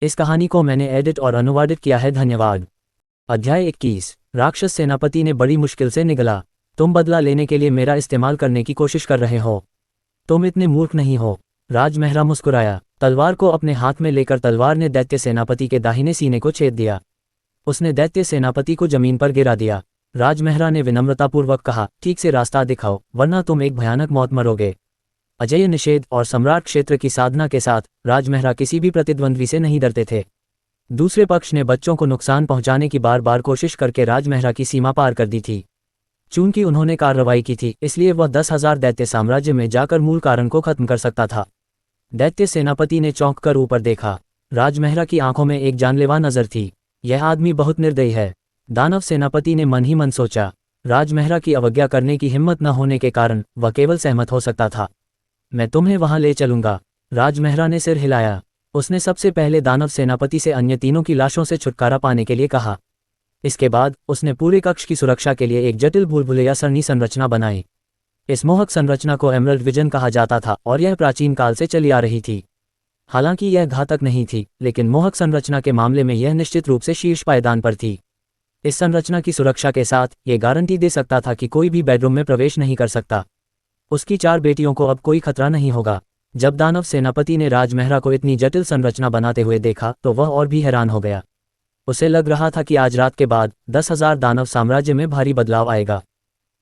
इस कहानी को मैंने एडिट और अनुवादित किया है। धन्यवाद। अध्याय 21। राक्षस सेनापति ने बड़ी मुश्किल से निगला, तुम बदला लेने के लिए मेरा इस्तेमाल करने की कोशिश कर रहे हो। तुम इतने मूर्ख नहीं हो। राजमहरा मुस्कुराया। तलवार को अपने हाथ में लेकर तलवार ने दैत्य सेनापति के दाहिने सीने को छेद दिया। उसने दैत्य सेनापति को जमीन पर गिरा दिया। राजमहरा ने विनम्रतापूर्वक कहा, ठीक से रास्ता दिखाओ, वरना तुम एक भयानक मौत मरोगे। अजय निषेध और सम्राट क्षेत्र की साधना के साथ राजमहरा किसी भी प्रतिद्वंद्वी से नहीं डरते थे। दूसरे पक्ष ने बच्चों को नुकसान पहुंचाने की बार बार कोशिश करके राजमहरा की सीमा पार कर दी थी। चूंकि उन्होंने कार्रवाई की थी, इसलिए वह 10,000 दैत्य साम्राज्य में जाकर मूल कारण को खत्म कर सकता था। दैत्य सेनापति ने चौंक कर ऊपर देखा। राजमहरा की आंखों में एक जानलेवा नजर थी। यह आदमी बहुत निर्दयी है। दानव सेनापति ने मन ही मन सोचा। राजमहरा की अवज्ञा करने की हिम्मत न होने के कारण वह केवल सहमत हो सकता था। मैं तुम्हें वहां ले चलूंगा। राजमहरा ने सिर हिलाया। उसने सबसे पहले दानव सेनापति से अन्य तीनों की लाशों से छुटकारा पाने के लिए कहा। इसके बाद उसने पूरे कक्ष की सुरक्षा के लिए एक जटिल भूलभुलैया सरणी संरचना बनाई। इस मोहक संरचना को एमरल्ड विजन कहा जाता था और यह प्राचीन काल से चली आ रही थी। हालांकि यह घातक नहीं थी, लेकिन मोहक संरचना के मामले में यह निश्चित रूप से शीर्ष पायदान पर थी। इस संरचना की सुरक्षा के साथ यह गारंटी दे सकता था कि कोई भी बेडरूम में प्रवेश नहीं कर सकता। उसकी 4 बेटियों को अब कोई खतरा नहीं होगा। जब दानव सेनापति ने राजमहरा को इतनी जटिल संरचना बनाते हुए देखा तो वह और भी हैरान हो गया। उसे लग रहा था कि आज रात के बाद 10,000 दानव साम्राज्य में भारी बदलाव आएगा।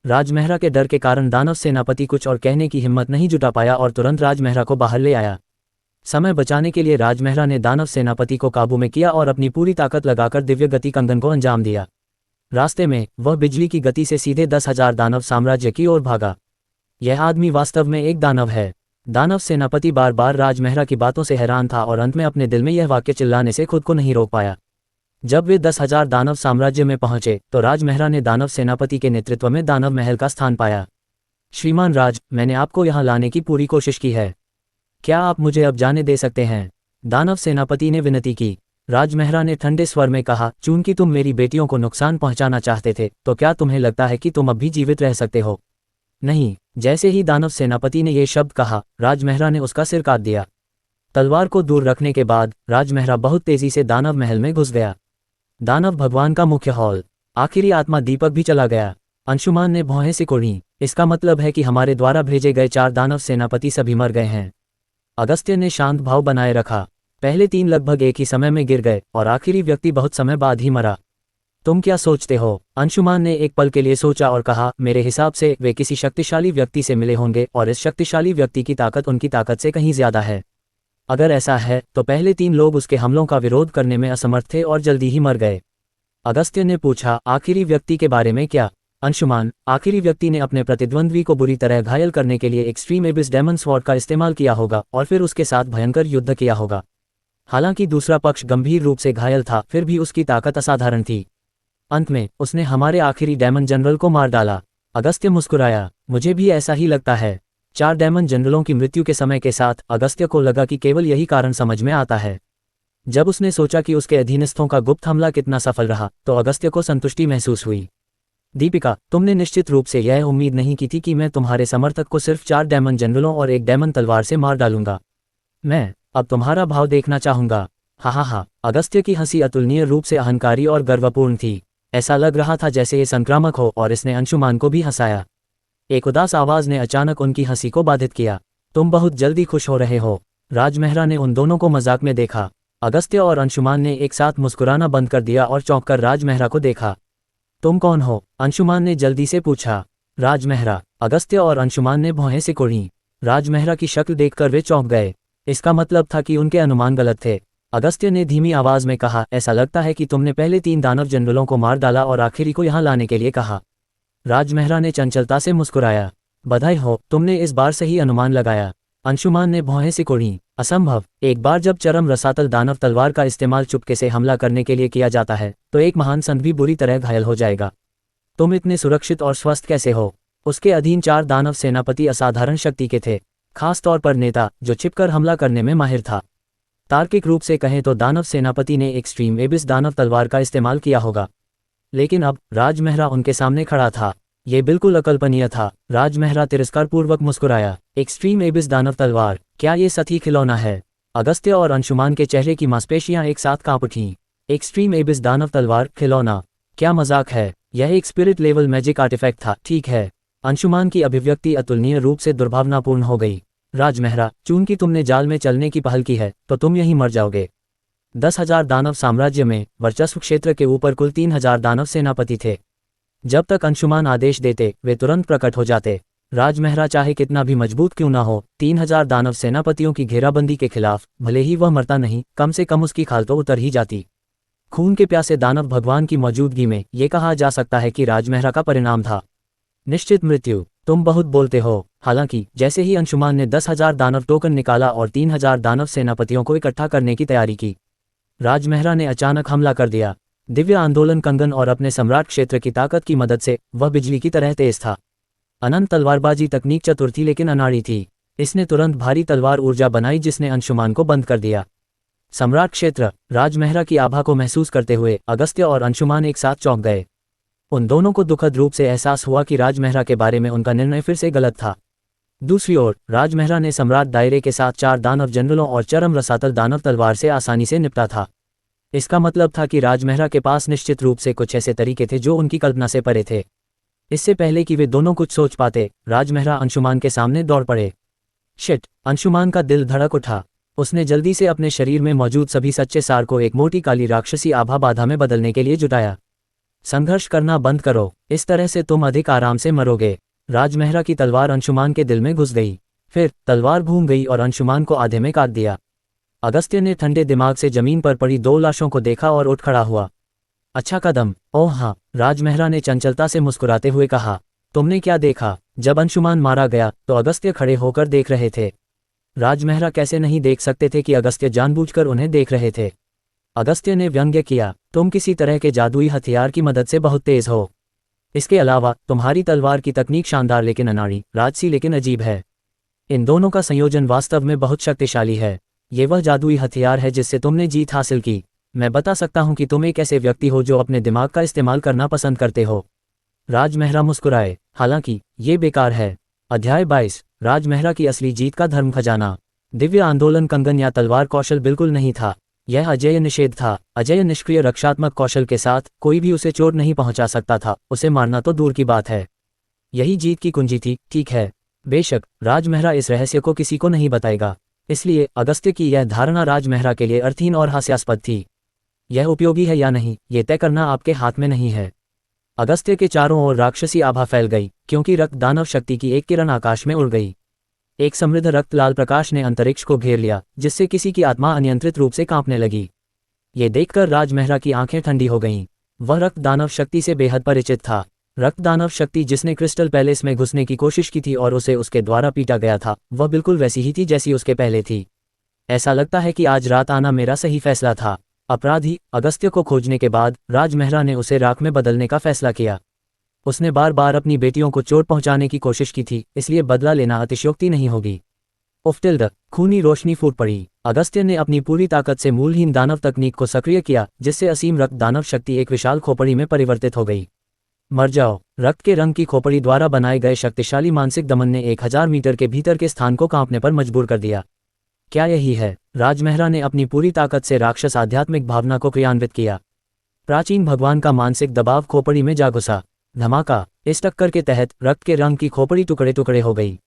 राजमहरा के डर के कारण दानव सेनापति कुछ और कहने की हिम्मत नहीं जुटा पाया और तुरंत राजमहरा को बाहर ले आया। समय बचाने के लिए राजमहरा ने दानव सेनापति को काबू में किया और अपनी पूरी ताकत लगाकर दिव्य गति कंगन को अंजाम दिया। रास्ते में वह बिजली की गति से सीधे 10,000 दानव साम्राज्य की ओर भागा। यह आदमी वास्तव में एक दानव है। दानव सेनापति बार बार राजमहरा की बातों से हैरान था और अंत में अपने दिल में यह वाक्य चिल्लाने से खुद को नहीं रोक पाया। जब वे 10,000 दानव साम्राज्य में पहुंचे तो राजमहरा ने दानव सेनापति के नेतृत्व में दानव महल का स्थान पाया। श्रीमान राज, मैंने आपको यहाँ लाने की पूरी कोशिश की है। क्या आप मुझे अब जाने दे सकते हैं? दानव सेनापति ने विनती की। राजमहरा ने ठंडे स्वर में कहा, चूंकि तुम मेरी बेटियों को नुकसान पहुंचाना चाहते थे, तो क्या तुम्हें लगता है कि तुम अब भी जीवित रह सकते हो? नहीं। जैसे ही दानव सेनापति ने ये शब्द कहा, राजमहरा ने उसका सिर काट दिया। तलवार को दूर रखने के बाद राजमहरा बहुत तेजी से दानव महल में घुस गया। दानव भगवान का मुख्य हॉल। आखिरी आत्मा दीपक भी चला गया। अंशुमान ने भौहें सिकोड़ी। इसका मतलब है कि हमारे द्वारा भेजे गए 4 दानव सेनापति सभी मर गए हैं। अगस्त्य ने शांत भाव बनाए रखा। पहले 3 लगभग एक ही समय में गिर गए और आखिरी व्यक्ति बहुत समय बाद ही मरा। तुम क्या सोचते हो? अंशुमान ने एक पल के लिए सोचा और कहा, मेरे हिसाब से वे किसी शक्तिशाली व्यक्ति से मिले होंगे और इस शक्तिशाली व्यक्ति की ताकत उनकी ताकत से कहीं ज्यादा है। अगर ऐसा है तो पहले 3 लोग उसके हमलों का विरोध करने में असमर्थ थे और जल्दी ही मर गए। अगस्त्य ने पूछा, आखिरी व्यक्ति के बारे में क्या? अंशुमान, आखिरी व्यक्ति ने अपने प्रतिद्वंद्वी को बुरी तरह घायल करने के लिए एक्सट्रीम एबिस डेमन स्वॉर्ड का इस्तेमाल किया होगा और फिर उसके साथ भयंकर युद्ध किया होगा। हालांकि दूसरा पक्ष गंभीर रूप से घायल था, फिर भी उसकी ताकत असाधारण थी। अंत में उसने हमारे आखिरी डेमन जनरल को मार डाला। अगस्त्य मुस्कुराया। मुझे भी ऐसा ही लगता है। 4 डेमन जनरलों की मृत्यु के समय के साथ अगस्त्य को लगा कि केवल यही कारण समझ में आता है। जब उसने सोचा कि उसके अधीनस्थों का गुप्त हमला कितना सफल रहा, तो अगस्त्य को संतुष्टि महसूस हुई। दीपिका, तुमने निश्चित रूप से यह उम्मीद नहीं की थी कि मैं तुम्हारे समर्थक को सिर्फ 4 डेमन जनरलों और एक डेमन तलवार से मार डालूंगा। मैं अब तुम्हारा भाव देखना चाहूंगा। हा। अगस्त्य की हंसी अतुलनीय रूप से अहंकारी और गर्वपूर्ण थी। ऐसा लग रहा था जैसे ये संक्रामक हो और इसने अंशुमान को भी हंसाया। एक उदास आवाज ने अचानक उनकी हंसी को बाधित किया। तुम बहुत जल्दी खुश हो रहे हो। राजमहरा ने उन दोनों को मजाक में देखा। अगस्त्य और अंशुमान ने एक साथ मुस्कुराना बंद कर दिया और चौंक कर राजमहरा को देखा। तुम कौन हो? अंशुमान ने जल्दी से पूछा। राजमहरा। अगस्त्य और अंशुमान ने भौहें सिकोड़ी। राजमहरा की शक्ल देखकर वे चौंक गए। इसका मतलब था कि उनके अनुमान गलत थे। अगस्त्य ने धीमी आवाज में कहा, ऐसा लगता है कि तुमने पहले 3 दानव जनरलों को मार डाला और आखिरी को यहाँ लाने के लिए कहा। राजमहरा ने चंचलता से मुस्कुराया। बधाई हो, तुमने इस बार सही अनुमान लगाया। अंशुमान ने भौहें सिकोड़ी। असंभव। एक बार जब चरम रसातल दानव तलवार का इस्तेमाल चुपके से हमला करने के लिए किया जाता है, तो एक महान संत भी बुरी तरह घायल हो जाएगा। तुम इतने सुरक्षित और स्वस्थ कैसे हो? उसके अधीन 4 दानव सेनापति असाधारण शक्ति के थे, खास तौर पर नेता जो छिपकर हमला करने में माहिर था। तार्किक रूप से कहें तो दानव सेनापति ने एक्सट्रीम एबिस दानव तलवार का इस्तेमाल किया होगा। लेकिन अब राजमहरा उनके सामने खड़ा था। ये बिल्कुल अकल्पनीय था। राजमहरा तिरस्कारपूर्वक मुस्कुराया। एक्सट्रीम एबिस दानव तलवार, क्या ये सही खिलौना है? अगस्त्य और अंशुमान के चेहरे की मांसपेशियां एक साथ कांप उठीं। एक्सट्रीम एबिस दानव तलवार खिलौना, क्या मजाक है, यह एक स्पिरिट लेवल मैजिक आर्टिफैक्ट था। ठीक है। अंशुमान की अभिव्यक्ति अतुलनीय रूप से दुर्भावनापूर्ण हो गई। राजमहरा, चूंकि तुमने जाल में चलने की पहल की है तो तुम यहीं मर जाओगे। 10,000 दानव साम्राज्य में वर्चस्व क्षेत्र के ऊपर कुल 3,000 दानव सेनापति थे। जब तक अंशुमान आदेश देते वे तुरंत प्रकट हो जाते। राजमहरा चाहे कितना भी मजबूत क्यों ना हो, 3,000 दानव सेनापतियों की घेराबंदी के खिलाफ भले ही वह मरता नहीं, कम से कम उसकी खाल तो उतर ही जाती। खून के प्यासे दानव भगवान की मौजूदगी में ये कहा जा सकता है कि राजमहरा का परिणाम था निश्चित मृत्यु। तुम बहुत बोलते हो। हालांकि जैसे ही अंशुमान ने 10,000 दानव टोकन निकाला और 3,000 दानव सेनापतियों को इकट्ठा करने की तैयारी की, राजमहरा ने अचानक हमला कर दिया। दिव्य आंदोलन कंगन और अपने सम्राट क्षेत्र की ताकत की मदद से वह बिजली की तरह तेज था। अनंत तलवारबाजी तकनीक चतुर थी लेकिन अनाड़ी थी। इसने तुरंत भारी तलवार ऊर्जा बनाई जिसने अंशुमान को बंद कर दिया। सम्राट क्षेत्र, राजमहरा की आभा को महसूस करते हुए अगस्त्य और अंशुमान एक साथ चौंक गए। उन दोनों को दुखद रूप से एहसास हुआ कि राजमहरा के बारे में उनका निर्णय फिर से गलत था। दूसरी ओर राजमहरा ने सम्राट दायरे के साथ 4 दानव जनरलों और चरम रसातल दानव तलवार से आसानी से निपटा था। इसका मतलब था कि राजमहरा के पास निश्चित रूप से कुछ ऐसे तरीके थे जो उनकी कल्पना से परे थे। इससे पहले कि वे दोनों कुछ सोच पाते, राजमहरा अंशुमान के सामने दौड़ पड़े। शिट! अंशुमान का दिल धड़क उठा। उसने जल्दी से अपने शरीर में मौजूद सभी सच्चे सार को एक मोटी काली राक्षसी आभा बाधा में बदलने के लिए जुटाया। संघर्ष करना बंद करो, इस तरह से तुम अधिक आराम से मरोगे। राजमहरा की तलवार अंशुमान के दिल में घुस गई। फिर तलवार घूम गई और अंशुमान को आधे में काट दिया। अगस्त्य ने ठंडे दिमाग से जमीन पर पड़ी 2 लाशों को देखा और उठ खड़ा हुआ। अच्छा कदम। ओह हाँ, राजमहरा ने चंचलता से मुस्कुराते हुए कहा। तुमने क्या देखा? जब अंशुमान मारा गया तो अगस्त्य खड़े होकर देख रहे थे। राजमहरा कैसे नहीं देख सकते थे कि अगस्त्य जानबूझकर उन्हें देख रहे थे। अगस्त्य ने व्यंग्य किया, तुम किसी तरह के जादुई हथियार की मदद से बहुत तेज हो। इसके अलावा तुम्हारी तलवार की तकनीक शानदार लेकिन अनाड़ी, राजसी लेकिन अजीब है। इन दोनों का संयोजन वास्तव में बहुत शक्तिशाली है। ये वह जादुई हथियार है जिससे तुमने जीत हासिल की। मैं बता सकता हूं कि तुम एक ऐसे व्यक्ति हो जो अपने दिमाग का इस्तेमाल करना पसंद करते हो। राजमहरा मुस्कुराए, हालांकि ये बेकार है। अध्याय 22, राजमहरा की असली जीत का धर्म खजाना। दिव्य आंदोलन कंगन या तलवार कौशल बिल्कुल नहीं था, यह अजेय निषेध था। अजेय निष्क्रिय रक्षात्मक कौशल के साथ कोई भी उसे चोट नहीं पहुंचा सकता था, उसे मारना तो दूर की बात है। यही जीत की कुंजी थी। ठीक है, बेशक राजमहरा इस रहस्य को किसी को नहीं बताएगा, इसलिए अगस्त्य की यह धारणा राजमहरा के लिए अर्थहीन और हास्यास्पद थी। यह उपयोगी है या नहीं, ये तय करना आपके हाथ में नहीं है। अगस्त्य के चारों ओर राक्षसी आभा फैल गई, क्योंकि रक्त दानव शक्ति की एक किरण आकाश में उड़ गई। एक समृद्ध रक्त लाल प्रकाश ने अंतरिक्ष को घेर लिया, जिससे किसी की आत्मा अनियंत्रित रूप से कांपने लगी। ये देखकर राजमहरा की आंखें ठंडी हो गईं। वह रक्त दानव शक्ति से बेहद परिचित था। रक्त दानव शक्ति जिसने क्रिस्टल पैलेस में घुसने की कोशिश की थी और उसे उसके द्वारा पीटा गया था, वह बिल्कुल वैसी ही थी जैसी उसके पहले थी। ऐसा लगता है कि आज रात आना मेरा सही फैसला था। अपराधी अगस्त्य को खोजने के बाद राजमहरा ने उसे राख में बदलने का फैसला किया। उसने बार बार अपनी बेटियों को चोट पहुंचाने की कोशिश की थी, इसलिए बदला लेना अतिशयोक्ति नहीं होगी। उफ्टिल्ड, खूनी रोशनी फूट पड़ी। अगस्त्य ने अपनी पूरी ताकत से मूलहीन दानव तकनीक को सक्रिय किया, जिससे असीम रक्त दानव शक्ति एक विशाल खोपड़ी में परिवर्तित हो गई। मर जाओ। रक्त के रंग की खोपड़ी द्वारा बनाए गए शक्तिशाली मानसिक दमन ने 1000 मीटर के भीतर के स्थान को कांपने पर मजबूर कर दिया। क्या यही है? राजमहरा ने अपनी पूरी ताकत से राक्षस आध्यात्मिक भावना को क्रियान्वित किया। प्राचीन भगवान का मानसिक दबाव खोपड़ी में जा घुसा। धमाका! इस टक्कर के तहत रक्त के रंग की खोपड़ी टुकड़े टुकड़े हो गई।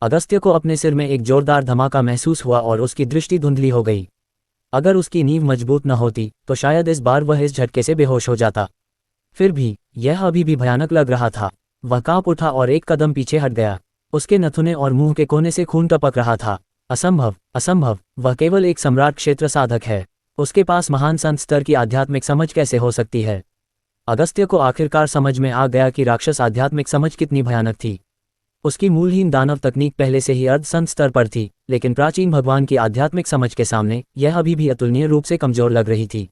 अगस्त्य को अपने सिर में एक जोरदार धमाका महसूस हुआ और उसकी दृष्टि धुंधली हो गई। अगर उसकी नींव मजबूत न होती तो शायद इस बार वह इस झटके से बेहोश हो जाता। फिर भी यह अभी भी भयानक लग रहा था। वह कांप उठा और एक कदम पीछे हट गया। उसके नथुने और मुंह के कोने से खून टपक रहा था। असंभव, असंभव! वह केवल एक सम्राट क्षेत्र साधक है। उसके पास महान संत स्तर की आध्यात्मिक समझ कैसे हो सकती है? अगस्त्य को आखिरकार समझ में आ गया कि राक्षस आध्यात्मिक समझ कितनी भयानक थी। उसकी मूलहीन दानव तकनीक पहले से ही अर्ध संत स्तर पर थी, लेकिन प्राचीन भगवान की आध्यात्मिक समझ के सामने यह अभी भी अतुलनीय रूप से कमजोर लग रही थी।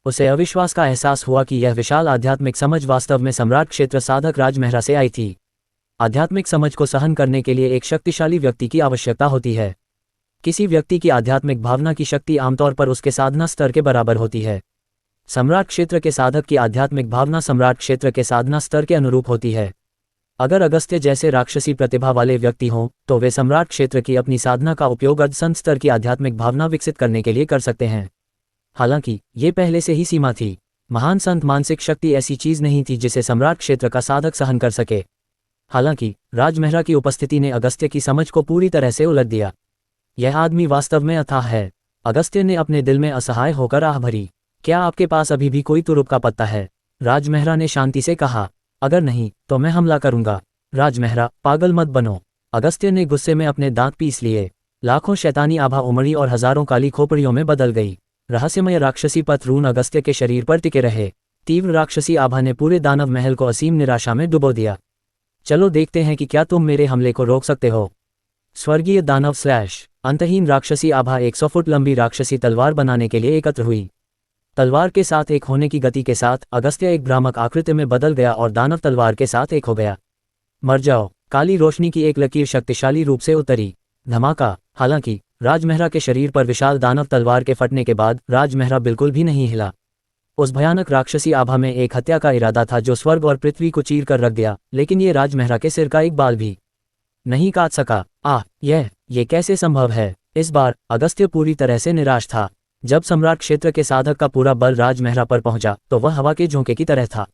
उसे अविश्वास का एहसास हुआ कि यह विशाल आध्यात्मिक समझ वास्तव में सम्राट क्षेत्र साधक राजमहरा से आई थी। आध्यात्मिक समझ को सहन करने के लिए एक शक्तिशाली व्यक्ति की आवश्यकता होती है। किसी व्यक्ति की आध्यात्मिक भावना की शक्ति आमतौर पर उसके साधना स्तर के बराबर होती है। सम्राट क्षेत्र के साधक की आध्यात्मिक भावना सम्राट क्षेत्र के साधना स्तर के अनुरूप होती है। अगर अगस्त्य जैसे राक्षसी प्रतिभा वाले व्यक्ति हों तो वे सम्राट क्षेत्र की अपनी साधना का उपयोग अधसंत स्तर की आध्यात्मिक भावना विकसित करने के लिए कर सकते हैं। हालांकि ये पहले से ही सीमा थी। महान संत मानसिक शक्ति ऐसी चीज नहीं थी जिसे सम्राट क्षेत्र का साधक सहन कर सके। हालांकि राजमहरा की उपस्थिति ने अगस्त्य की समझ को पूरी तरह से उलट दिया। यह आदमी वास्तव में अथाह है। अगस्त्य ने अपने दिल में असहाय होकर आह भरी। क्या आपके पास अभी भी कोई तुरुप का पत्ता है? राजमहरा ने शांति से कहा। अगर नहीं तो मैं हमला करूंगा। राजमहरा, पागल मत बनो। अगस्त्य ने गुस्से में अपने दांत पीस लिए। लाखों शैतानी आभा उमड़ी और हजारों काली खोपड़ियों में बदल गई। रहस्यमय राक्षसी पथरून अगस्त्य के शरीर पर टिके रहे। तीव्र राक्षसी आभा ने पूरे दानव महल को असीम निराशा में डुबो दिया। चलो देखते हैं कि क्या तुम मेरे हमले को रोक सकते हो। स्वर्गीय दानव / अंतहीन राक्षसी आभा 100 फुट लंबी राक्षसी तलवार बनाने के लिए एकत्र हुई। तलवार के साथ एक होने की गति के साथ अगस्त्य एक भ्रामक आकृति में बदल गया और दानव तलवार के साथ एक हो गया। मर जाओ। काली रोशनी की एक लकीर शक्तिशाली रूप से उतरी। धमाका। हालांकि राजमहरा के शरीर पर विशाल दानव तलवार के फटने के बाद राजमहरा बिल्कुल भी नहीं हिला। उस भयानक राक्षसी आभा में एक हत्या का इरादा था जो स्वर्ग और पृथ्वी को चीर कर रख दिया, लेकिन ये राजमहरा के सिर का एक बाल भी नहीं काट सका। ये कैसे संभव है? इस बार अगस्त्य पूरी तरह से निराश था। जब सम्राट क्षेत्र के साधक का पूरा बल राजमहरा पर पहुंचा तो वह हवा के झोंके की तरह था।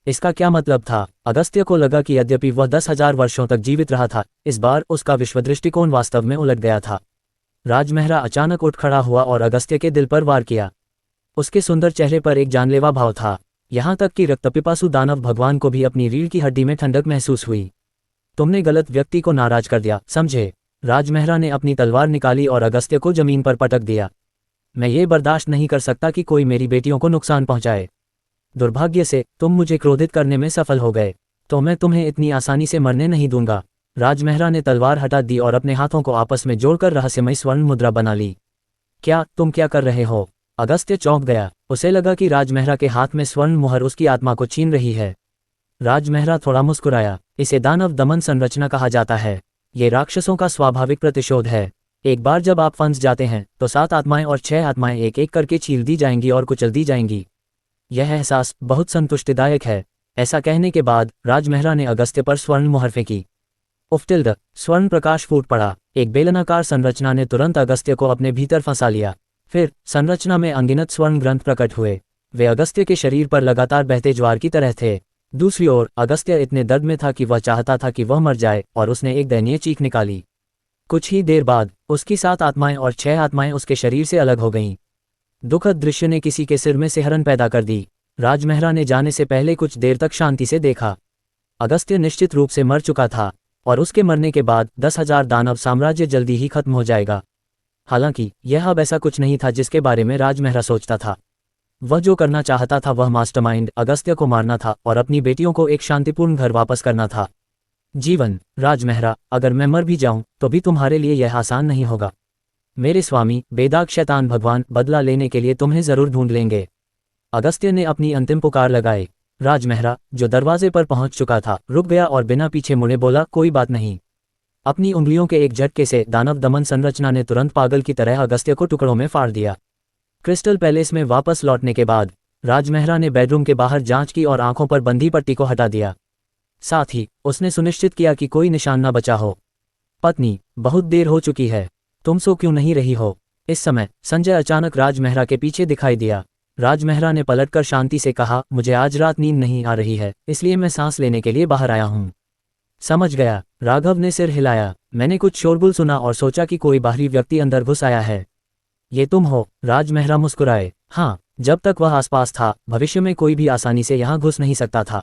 इसका क्या मतलब था? अगस्त्य को लगा कि यद्यपि वह 10,000 वर्षों तक जीवित रहा था, इस बार उसका विश्व दृष्टिकोण वास्तव में उलट गया था। राजमहरा अचानक उठ खड़ा हुआ और अगस्त्य के दिल पर वार किया। उसके सुंदर चेहरे पर एक जानलेवा भाव था। यहाँ तक कि रक्तपिपासु दानव भगवान को भी अपनी रीढ़ की हड्डी में ठंडक महसूस हुई। तुमने गलत व्यक्ति को नाराज कर दिया, समझे? राजमहरा ने अपनी तलवार निकाली और अगस्त्य को जमीन पर पटक दिया। मैं ये बर्दाश्त नहीं कर सकता कि कोई मेरी बेटियों को नुकसान पहुंचाए। दुर्भाग्य से तुम मुझे क्रोधित करने में सफल हो गए, तो मैं तुम्हें इतनी आसानी से मरने नहीं दूंगा। राजमहरा ने तलवार हटा दी और अपने हाथों को आपस में जोड़कर रहस्यमय स्वर्ण मुद्रा बना ली। तुम क्या कर रहे हो? अगस्त्य चौंक गया। उसे लगा कि राजमहरा के हाथ में स्वर्ण मुहर उसकी आत्मा को छीन रही है। राजमहरा थोड़ा मुस्कुराया। इसे दानव दमन संरचना कहा जाता है। ये राक्षसों का स्वाभाविक प्रतिशोध है। एक बार जब आप फंस जाते हैं तो 7 आत्माएं और 6 आत्माएं एक एक करके छील दी जाएंगी और कुचल दी जाएंगी। यह एहसास बहुत संतुष्टिदायक है। ऐसा कहने के बाद राजमहरा ने अगस्त्य पर स्वर्ण मुहर फेंकी। उफ्टिल्ड। स्वर्ण प्रकाश फूट पड़ा। एक बेलनाकार संरचना ने तुरंत अगस्त्य को अपने भीतर फंसा लिया। फिर संरचना में अनगिनत स्वर्ण ग्रंथ प्रकट हुए। वे अगस्त्य के शरीर पर लगातार बहते ज्वार की तरह थे। दूसरी ओर अगस्त्य इतने दर्द में था कि वह चाहता था कि वह मर जाए और उसने एक दयनीय चीख निकाली। कुछ ही देर बाद उसकी 7 आत्माएं और 6 आत्माएं उसके शरीर से अलग हो गईं। दुखद दृश्य ने किसी के सिर में सिहरन पैदा कर दी। राजमहरा ने जाने से पहले कुछ देर तक शांति से देखा। अगस्त्य निश्चित रूप से मर चुका था और उसके मरने के बाद 10,000 दानव साम्राज्य जल्दी ही खत्म हो जाएगा। हालांकि यह अब ऐसा कुछ नहीं था जिसके बारे में राजमहरा सोचता था। वह जो करना चाहता था वह मास्टरमाइंड अगस्त्य को मारना था और अपनी बेटियों को एक शांतिपूर्ण घर वापस करना था। जीवन, राजमहरा, अगर मैं मर भी जाऊं तो भी तुम्हारे लिए यह आसान नहीं होगा। मेरे स्वामी बेदाग शैतान भगवान बदला लेने के लिए तुम्हें जरूर ढूंढ लेंगे। अगस्त्य ने अपनी अंतिम पुकार लगाई। राजमहरा, जो दरवाजे पर पहुंच चुका था, रुक गया और बिना पीछे मुड़े बोला, कोई बात नहीं। अपनी उंगलियों के एक झटके से दानव दमन संरचना ने तुरंत पागल की तरह अगस्त्य को टुकड़ों में फाड़ दिया। क्रिस्टल पैलेस में वापस लौटने के बाद राजमहरा ने बेडरूम के बाहर जांच की और आंखों पर बंधी पट्टी को हटा दिया। साथ ही उसने सुनिश्चित किया कि कोई निशान न बचा हो। पत्नी, बहुत देर हो चुकी है, तुम सो क्यों नहीं रही हो? इस समय संजय अचानक राजमहरा के पीछे दिखाई दिया। राजमहरा ने पलटकर शांति से कहा, मुझे आज रात नींद नहीं आ रही है, इसलिए मैं सांस लेने के लिए बाहर आया हूँ। समझ गया। राघव ने सिर हिलाया। मैंने कुछ शोरगुल सुना और सोचा कि कोई बाहरी व्यक्ति अंदर घुस आया है। ये तुम हो? राजमहरा मुस्कुराए। हाँ, जब तक वह आसपास था भविष्य में कोई भी आसानी से यहाँ घुस नहीं सकता था।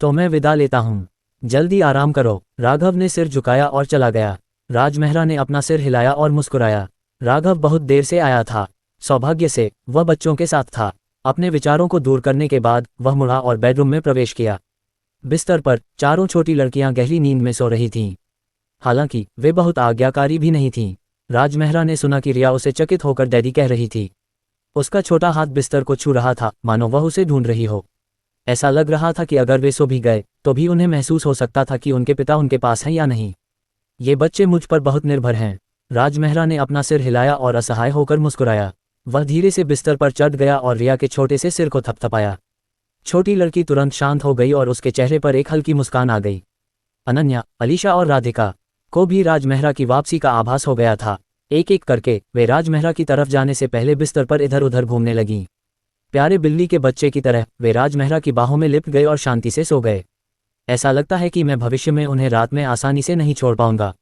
तो मैं विदा लेता हूँ, जल्दी आराम करो। राघव ने सिर झुकाया और चला गया। राजमहरा ने अपना सिर हिलाया और मुस्कुराया। राघव बहुत देर से आया था। सौभाग्य से वह बच्चों के साथ था। अपने विचारों को दूर करने के बाद वह मुड़ा और बेडरूम में प्रवेश किया। बिस्तर पर चारों छोटी लड़कियां गहरी नींद में सो रही थीं। हालांकि वे बहुत आज्ञाकारी भी नहीं थीं। राजमहरा ने सुना कि रिया उसे चकित होकर डैडी कह रही थी। उसका छोटा हाथ बिस्तर को छू रहा था, मानो वह उसे ढूंढ रही हो। ऐसा लग रहा था कि अगर वे सो भी गए तो भी उन्हें महसूस हो सकता था कि उनके पिता उनके पास हैं या नहीं। ये बच्चे मुझ पर बहुत निर्भर हैं। राजमहरा ने अपना सिर हिलाया और असहाय होकर मुस्कुराया। वह धीरे से बिस्तर पर चढ़ गया और रिया के छोटे से सिर को थपथपाया। छोटी लड़की तुरंत शांत हो गई और उसके चेहरे पर एक हल्की मुस्कान आ गई। अनन्या, अलीशा और राधिका को भी राज मेहरा की वापसी का आभास हो गया था। एक एक करके वे राज मेहरा की तरफ जाने से पहले बिस्तर पर इधर उधर घूमने लगीं। प्यारे बिल्ली के बच्चे की तरह वे राज मेहरा की बाहों में लिपट गए और शांति से सो गए। ऐसा लगता है कि मैं भविष्य में उन्हें रात में आसानी से नहीं छोड़ पाऊंगा।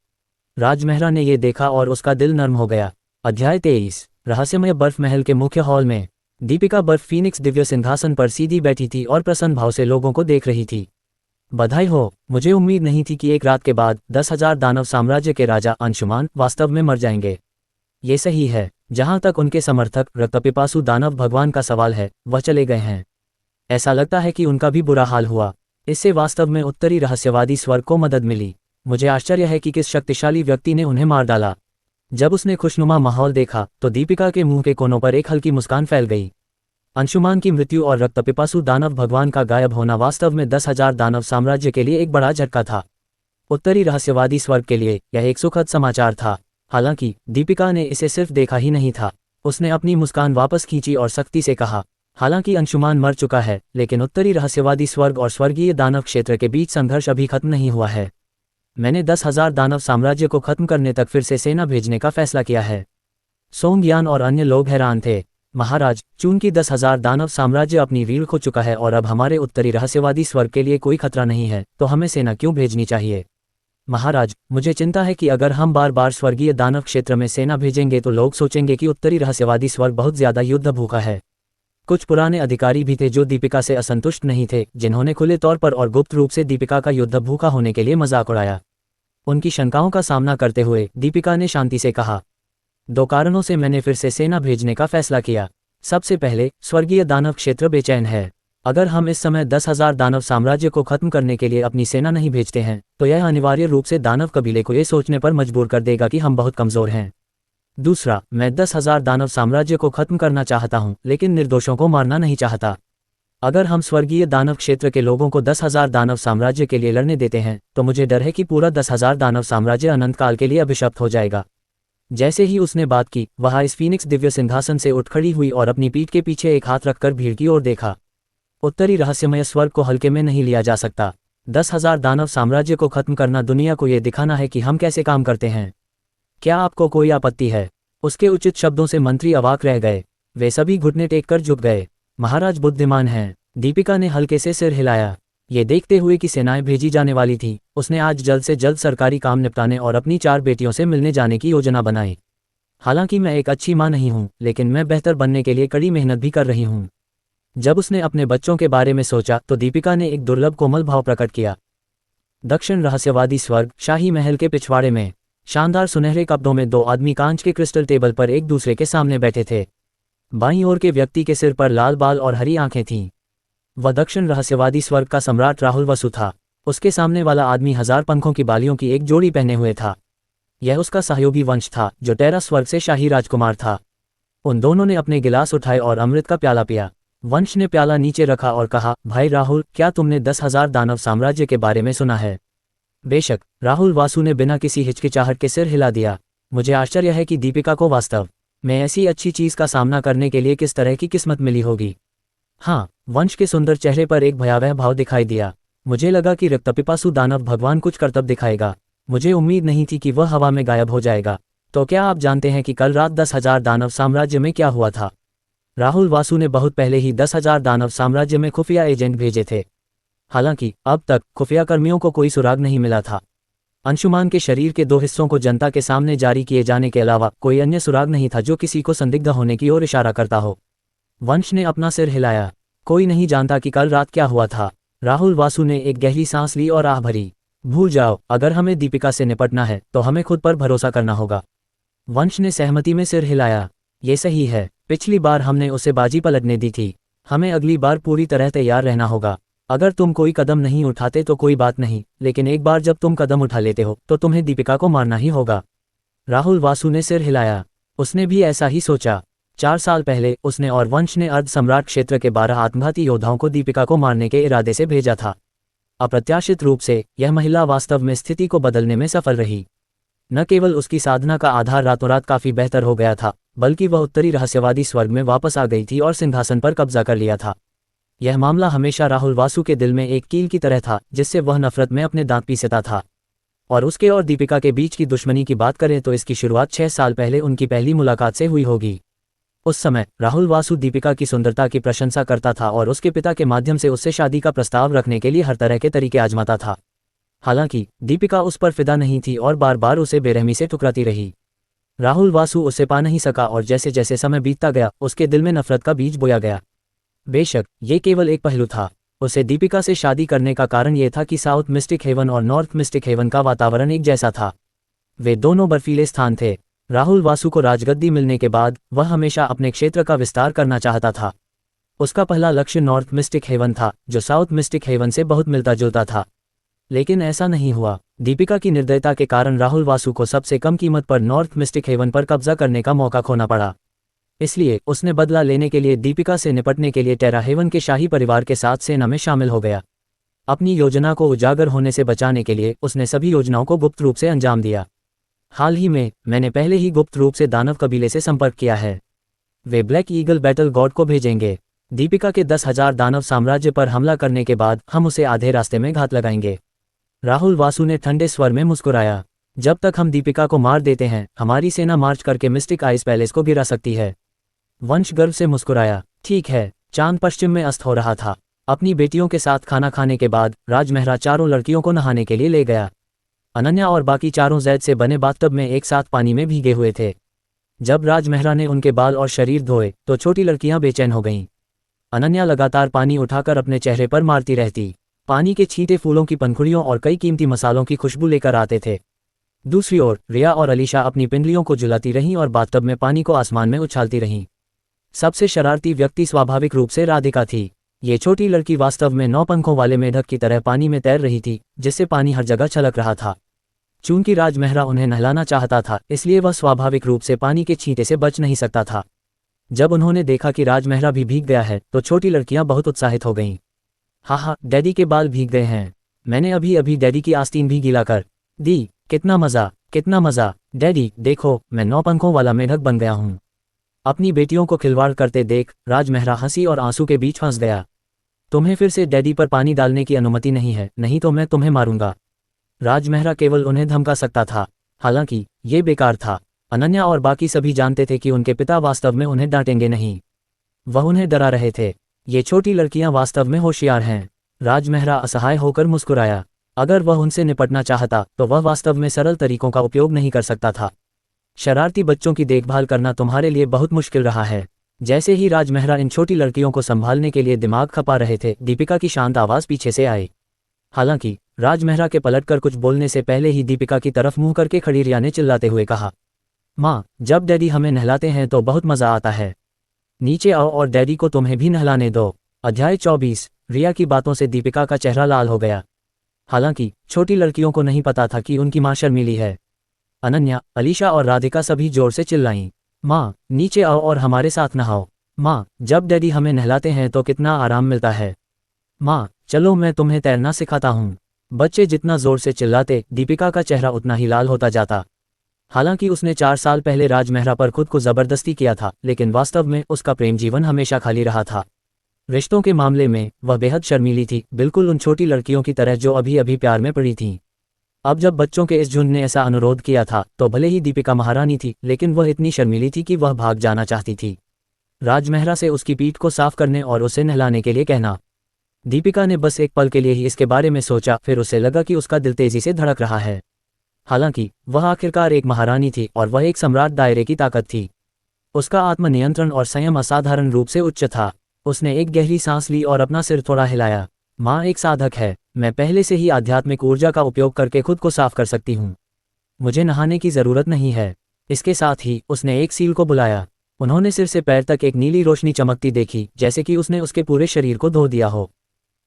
राज मेहरा ने ये देखा और उसका दिल नर्म हो गया। अध्याय 23। रहस्यमय बर्फ महल के मुख्य हॉल में दीपिका बर्फ फीनिक्स दिव्य सिंहासन पर सीधी बैठी थी और प्रसन्न भाव से लोगों को देख रही थी। बधाई हो, मुझे उम्मीद नहीं थी कि एक रात के बाद 10,000 दानव साम्राज्य के राजा अंशुमान वास्तव में मर जाएंगे। ये सही है। जहां तक उनके समर्थक रक्तपिपासु दानव भगवान का सवाल है, वह चले गए हैं। ऐसा लगता है कि उनका भी बुरा हाल हुआ। इससे वास्तव में उत्तरी रहस्यवादी स्वर्ग को मदद मिली। मुझे आश्चर्य है कि किस शक्तिशाली व्यक्ति ने उन्हें मार डाला। जब उसने खुशनुमा माहौल देखा तो दीपिका के मुंह के कोनों पर एक हल्की मुस्कान फैल गई। अंशुमान की मृत्यु और रक्तपिपासु दानव भगवान का गायब होना वास्तव में 10,000 दानव साम्राज्य के लिए एक बड़ा झटका था। उत्तरी रहस्यवादी स्वर्ग के लिए यह एक सुखद समाचार था। हालांकि दीपिका ने इसे सिर्फ देखा ही नहीं था। उसने अपनी मुस्कान वापस खींची और सख्ती से कहा, हालांकि अंशुमान मर चुका है, लेकिन उत्तरी रहस्यवादी स्वर्ग और स्वर्गीय दानव क्षेत्र के बीच संघर्ष अभी खत्म नहीं हुआ है। मैंने 10,000 दानव साम्राज्य को खत्म करने तक फिर से सेना भेजने का फैसला किया है। सोंगयान और अन्य लोग हैरान थे। महाराज, चूंकि 10,000 दानव साम्राज्य अपनी रीढ़ खो चुका है और अब हमारे उत्तरी रहस्यवादी स्वर्ग के लिए कोई खतरा नहीं है, तो हमें सेना क्यों भेजनी चाहिए? महाराज, मुझे चिंता है कि अगर हम बार बार स्वर्गीय दानव क्षेत्र में सेना भेजेंगे तो लोग सोचेंगे कि उत्तरी रहस्यवादी स्वर्ग बहुत ज्यादा युद्ध भूखा है। कुछ पुराने अधिकारी भी थे जो दीपिका से असंतुष्ट नहीं थे, जिन्होंने खुले तौर पर और गुप्त रूप से दीपिका का युद्ध भूखा होने के लिए मजाक उड़ाया। उनकी शंकाओं का सामना करते हुए दीपिका ने शांति से कहा, 2 कारणों से मैंने फिर से सेना भेजने का फैसला किया। सबसे पहले, स्वर्गीय दानव क्षेत्र बेचैन है। अगर हम इस समय 10,000 दानव साम्राज्य को खत्म करने के लिए अपनी सेना नहीं भेजते हैं तो यह अनिवार्य रूप से दानव कबीले को ये सोचने पर मजबूर कर देगा कि हम बहुत कमजोर हैं। दूसरा, मैं 10,000 दानव साम्राज्य को खत्म करना चाहता हूं, लेकिन निर्दोषों को मारना नहीं चाहता। अगर हम स्वर्गीय दानव क्षेत्र के लोगों को 10,000 दानव साम्राज्य के लिए लड़ने देते हैं तो मुझे डर है कि पूरा 10,000 दानव साम्राज्य अनंत काल के लिए अभिशप्त हो जाएगा। जैसे ही उसने बात की, वह इस फीनिक्स दिव्य सिंहासन से उठ खड़ी हुई और अपनी पीठ के पीछे एक हाथ रखकर भीड़ की ओर देखा। उत्तरी रहस्यमय स्वर्ग को हल्के में नहीं लिया जा सकता। 10,000 दानव साम्राज्य को खत्म करना दुनिया को यह दिखाना है कि हम कैसे काम करते हैं। क्या आपको कोई आपत्ति है? उसके उचित शब्दों से मंत्री अवाक रह गए। वे सभी घुटने टेक कर झुक गए। महाराज बुद्धिमान हैं। दीपिका ने हल्के से सिर हिलाया। ये देखते हुए कि सेनाएं भेजी जाने वाली थी, उसने आज जल्द से जल्द सरकारी काम निपटाने और अपनी 4 बेटियों से मिलने जाने की योजना बनाई। हालांकि मैं एक अच्छी मां नहीं हूं, लेकिन मैं बेहतर बनने के लिए कड़ी मेहनत भी कर रही हूं। जब उसने अपने बच्चों के बारे में सोचा तो दीपिका ने एक दुर्लभ कोमल भाव प्रकट किया। दक्षिण रहस्यवादी स्वर्ग शाही महल के पिछवाड़े में शानदार सुनहरे कपड़ों में 2 आदमी कांच के क्रिस्टल टेबल पर एक दूसरे के सामने बैठे थे। बाईं ओर के व्यक्ति के सिर पर लाल बाल और हरी आंखें थीं। वह दक्षिण रहस्यवादी स्वर्ग का सम्राट राहुल वसु था। उसके सामने वाला आदमी 1000 पंखों की बालियों की एक जोड़ी पहने हुए था। यह उसका सहयोगी वंश था जो टेरा स्वर्ग से शाही राजकुमार था। उन दोनों ने अपने गिलास उठाए और अमृत का प्याला पिया। वंश ने प्याला नीचे रखा और कहा, भाई राहुल, क्या तुमने 10,000 दानव साम्राज्य के बारे में सुना है? बेशक, राहुल वासु ने बिना किसी हिचकिचाहट के सिर हिला दिया। मुझे आश्चर्य है कि दीपिका को वास्तव में ऐसी अच्छी चीज का सामना करने के लिए किस तरह की किस्मत मिली होगी। हाँ, वंश के सुंदर चेहरे पर एक भयावह भाव दिखाई दिया। मुझे लगा कि रक्तपिपासु दानव भगवान कुछ करतब दिखाएगा। मुझे उम्मीद नहीं थी कि वह हवा में गायब हो जाएगा। तो क्या आप जानते हैं कि कल रात 10,000 दानव साम्राज्य में क्या हुआ था? राहुल वासु ने बहुत पहले ही 10,000 दानव साम्राज्य में खुफिया एजेंट भेजे थे। हालांकि अब तक खुफिया कर्मियों को कोई सुराग नहीं मिला था। अंशुमान के शरीर के 2 हिस्सों को जनता के सामने जारी किए जाने के अलावा कोई अन्य सुराग नहीं था जो किसी को संदिग्ध होने की ओर इशारा करता हो। वंश ने अपना सिर हिलाया। कोई नहीं जानता कि कल रात क्या हुआ था। राहुल वासु ने एक गहरी सांस ली और आह भरी। भूल जाओ, अगर हमें दीपिका से निपटना है तो हमें खुद पर भरोसा करना होगा। वंश ने सहमति में सिर हिलाया। ये सही है। पिछली बार हमने उसे बाजी पलटने दी थी। हमें अगली बार पूरी तरह तैयार रहना होगा। अगर तुम कोई कदम नहीं उठाते तो कोई बात नहीं, लेकिन एक बार जब तुम कदम उठा लेते हो तो तुम्हें दीपिका को मारना ही होगा। राहुल वासु ने सिर हिलाया। उसने भी ऐसा ही सोचा। 4 साल पहले उसने और वंश ने अर्ध सम्राट क्षेत्र के 12 आत्मघाती योद्धाओं को दीपिका को मारने के इरादे से भेजा था। अप्रत्याशित रूप से यह महिला वास्तव में स्थिति को बदलने में सफल रही। न केवल उसकी साधना का आधार रातों रात काफी बेहतर हो गया था, बल्कि वह उत्तरी रहस्यवादी स्वर्ग में वापस आ गई थी और सिंहासन पर कब्जा कर लिया था। यह मामला हमेशा राहुल वासु के दिल में एक कील की तरह था जिससे वह नफरत में अपने दांत पीसता था। और उसके और दीपिका के बीच की दुश्मनी की बात करें तो इसकी शुरुआत 6 साल पहले उनकी पहली मुलाकात से हुई होगी। उस समय राहुल वासु दीपिका की सुंदरता की प्रशंसा करता था और उसके पिता के माध्यम से उससे शादी का प्रस्ताव रखने के लिए हर तरह के तरीके आजमाता था। हालांकि दीपिका उस पर फिदा नहीं थी और बार बार उसे बेरहमी से ठुकराती रही। राहुल वासु उसे पा नहीं सका और जैसे जैसे समय बीतता गया उसके दिल में नफरत का बीज बोया गया। बेशक ये केवल एक पहलू था। उसे दीपिका से शादी करने का कारण ये था कि साउथ मिस्टिक हेवन और नॉर्थ मिस्टिक हेवन का वातावरण एक जैसा था। वे दोनों बर्फीले स्थान थे। राहुल वासु को राजगद्दी मिलने के बाद वह हमेशा अपने क्षेत्र का विस्तार करना चाहता था। उसका पहला लक्ष्य नॉर्थ मिस्टिक हेवन था जो साउथ मिस्टिक हेवन से बहुत मिलता जुलता था। लेकिन ऐसा नहीं हुआ। दीपिका की निर्दयता के कारण राहुल वासु को सबसे कम कीमत पर नॉर्थ मिस्टिक हेवन पर कब्जा करने का मौका खोना पड़ा। इसलिए उसने बदला लेने के लिए दीपिका से निपटने के लिए टेरा हेवन के शाही परिवार के साथ सेना में शामिल हो गया। अपनी योजना को उजागर होने से बचाने के लिए उसने सभी योजनाओं को गुप्त रूप से अंजाम दिया। हाल ही में मैंने पहले ही गुप्त रूप से दानव कबीले से संपर्क किया है। वे ब्लैक ईगल बैटल गॉड को भेजेंगे। दीपिका के 10,000 दानव साम्राज्य पर हमला करने के बाद हम उसे आधे रास्ते में घात लगाएंगे। राहुल वासु ने ठंडे स्वर में मुस्कुराया। जब तक हम दीपिका को मार देते हैं हमारी सेना मार्च करके मिस्टिक आइस पैलेस को गिरा सकती है। वंश गर्व से मुस्कुराया। ठीक है। चांद पश्चिम में अस्त हो रहा था। अपनी बेटियों के साथ खाना खाने के बाद राजमहरा चारों लड़कियों को नहाने के लिए ले गया। अनन्या और बाकी चारों जैद से बने बाथटब में एक साथ पानी में भीगे हुए थे। जब राजमहरा ने उनके बाल और शरीर धोए तो छोटी लड़कियां बेचैन हो गईं। अनन्या लगातार पानी उठाकर अपने चेहरे पर मारती रहती। पानी के छींटे फूलों की पंखुड़ियों और कई कीमती मसालों की खुशबू लेकर आते थे। दूसरी ओर रिया और अलीशा अपनी पिंडलियों को झुलाती रहीं और बाथटब में पानी को आसमान में उछालती रहीं। सबसे शरारती व्यक्ति स्वाभाविक रूप से राधिका थी। ये छोटी लड़की वास्तव में 9 पंखों वाले मेढक की तरह पानी में तैर रही थी जिससे पानी हर जगह छलक रहा था। चूंकि राजमहरा उन्हें नहलाना चाहता था इसलिए वह स्वाभाविक रूप से पानी के छींटे से बच नहीं सकता था। जब उन्होंने देखा कि राजमहरा भी भीग गया है तो छोटी लड़कियां बहुत उत्साहित हो गईं। हाँ, डैडी के बाल भीग गए हैं। मैंने अभी अभी डैडी की आस्तीन भी गीला कर दी। कितना मज़ा, कितना मज़ा। डैडी देखो, मैं 9 पंखों वाला मेढक बन गया हूँ। अपनी बेटियों को खिलवाड़ करते देख राजमहरा हंसी और आंसू के बीच फंस गया। तुम्हें फिर से डैडी पर पानी डालने की अनुमति नहीं है, नहीं तो मैं तुम्हें मारूंगा। राजमहरा केवल उन्हें धमका सकता था। हालांकि ये बेकार था। अनन्या और बाकी सभी जानते थे कि उनके पिता वास्तव में उन्हें डांटेंगे नहीं। वह उन्हें डरा रहे थे। ये छोटी लड़कियां वास्तव में होशियार हैं। राजमहरा असहाय होकर मुस्कुराया। अगर वह उनसे निपटना चाहता तो वह वास्तव में सरल तरीकों का उपयोग नहीं कर सकता था। शरारती बच्चों की देखभाल करना तुम्हारे लिए बहुत मुश्किल रहा है। जैसे ही राजमहरा इन छोटी लड़कियों को संभालने के लिए दिमाग खपा रहे थे दीपिका की शांत आवाज़ पीछे से आई। हालांकि राजमहरा के पलटकर कुछ बोलने से पहले ही दीपिका की तरफ मुंह करके खड़ी रिया ने चिल्लाते हुए कहा, माँ, जब डैडी हमें नहलाते हैं तो बहुत मज़ा आता है। नीचे आओ और डैडी को तुम्हें भी नहलाने दो। अध्याय 24। रिया की बातों से दीपिका का चेहरा लाल हो गया। हालांकि छोटी लड़कियों को नहीं पता था कि उनकी माँ शर्मीली है। अनन्या, अलीशा और राधिका सभी जोर से चिल्लाईं, माँ, नीचे आओ और हमारे साथ नहाओ। माँ, जब डैडी हमें नहलाते हैं तो कितना आराम मिलता है। माँ, चलो मैं तुम्हें तैरना सिखाता हूँ। बच्चे जितना जोर से चिल्लाते दीपिका का चेहरा उतना ही लाल होता जाता। हालांकि उसने 4 साल पहले राजमहरा पर खुद को जबरदस्ती किया था, लेकिन वास्तव में उसका प्रेम जीवन हमेशा खाली रहा था। रिश्तों के मामले में वह बेहद शर्मीली थी, बिल्कुल उन छोटी लड़कियों की तरह जो अभी अभी प्यार में पड़ी थीं। अब जब बच्चों के इस झुंड ने ऐसा अनुरोध किया था तो भले ही दीपिका महारानी थी लेकिन वह इतनी शर्मीली थी कि वह भाग जाना चाहती थी। राजमहरा से उसकी पीठ को साफ करने और उसे नहलाने के लिए कहना। दीपिका ने बस एक पल के लिए ही इसके बारे में सोचा, फिर उसे लगा कि उसका दिल तेजी से धड़क रहा है। हालांकि वह आखिरकार एक महारानी थी और वह एक सम्राट दायरे की ताकत थी। उसका आत्मनियंत्रण और संयम असाधारण रूप से उच्च था। उसने एक गहरी सांस ली और अपना सिर थोड़ा हिलाया। माँ एक साधक है। मैं पहले से ही आध्यात्मिक ऊर्जा का उपयोग करके खुद को साफ कर सकती हूँ। मुझे नहाने की ज़रूरत नहीं है। इसके साथ ही उसने एक सील को बुलाया। उन्होंने सिर से पैर तक एक नीली रोशनी चमकती देखी, जैसे कि उसने उसके पूरे शरीर को धो दिया हो।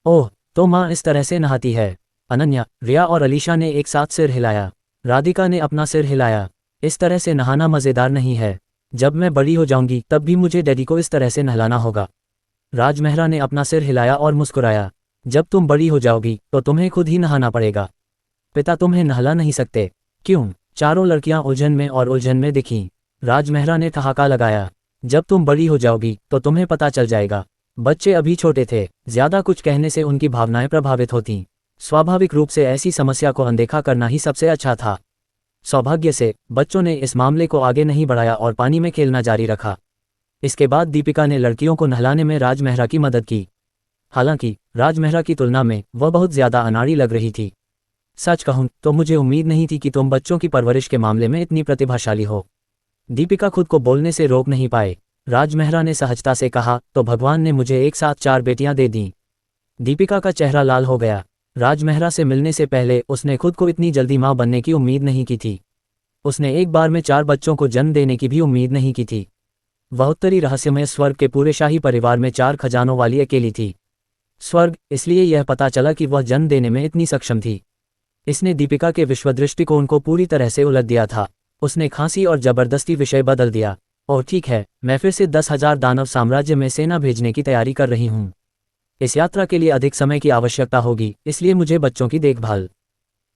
ओह, तो माँ इस तरह से नहाती है। अनन्या, रिया और अलीशा ने एक साथ सिर हिलाया। राधिका ने अपना सिर हिलाया। इस तरह से नहाना मज़ेदार नहीं है। जब मैं बड़ी हो जाऊंगी तब भी मुझे डैडी को इस तरह से नहलाना होगा। राजमहरा ने अपना सिर हिलाया और मुस्कुराया। जब तुम बड़ी हो जाओगी तो तुम्हें खुद ही नहाना पड़ेगा। पिता तुम्हें नहला नहीं सकते। क्यों? चारों लड़कियां उलझन में दिखीं। राजमहरा ने ठहाका लगाया। जब तुम बड़ी हो जाओगी तो तुम्हें पता चल जाएगा। बच्चे अभी छोटे थे, ज्यादा कुछ कहने से उनकी भावनाएं प्रभावित होतीं। स्वाभाविक रूप से ऐसी समस्या को अनदेखा करना ही सबसे अच्छा था। सौभाग्य से बच्चों ने इस मामले को आगे नहीं बढ़ाया और पानी में खेलना जारी रखा। इसके बाद दीपिका ने लड़कियों को नहलाने में राज मेहरा की मदद की। हालांकि राज मेहरा की तुलना में वह बहुत ज्यादा अनाड़ी लग रही थी। सच कहूं तो मुझे उम्मीद नहीं थी कि तुम बच्चों की परवरिश के मामले में इतनी प्रतिभाशाली हो। दीपिका खुद को बोलने से रोक नहीं पाए। राज मेहरा ने सहजता से कहा, तो भगवान ने मुझे एक साथ 4 बेटियां दे दीं। दीपिका का चेहरा लाल हो गया। राज मेहरा से मिलने से पहले उसने खुद को इतनी जल्दी मां बनने की उम्मीद नहीं की थी। उसने एक बार में 4 बच्चों को जन्म देने की भी उम्मीद नहीं की थी। वह उत्तरी रहस्यमय स्वर्ग के पूरे शाही परिवार में 4 खजानों वाली अकेली थी। स्वर्ग, इसलिए यह पता चला कि वह जन्म देने में इतनी सक्षम थी। इसने दीपिका के विश्व दृष्टिकोण को पूरी तरह से उलट दिया था। उसने खांसी और जबरदस्ती विषय बदल दिया। और ठीक है, मैं फिर से 10,000 दानव साम्राज्य में सेना भेजने की तैयारी कर रही हूँ। इस यात्रा के लिए अधिक समय की आवश्यकता होगी, इसलिए मुझे बच्चों की देखभाल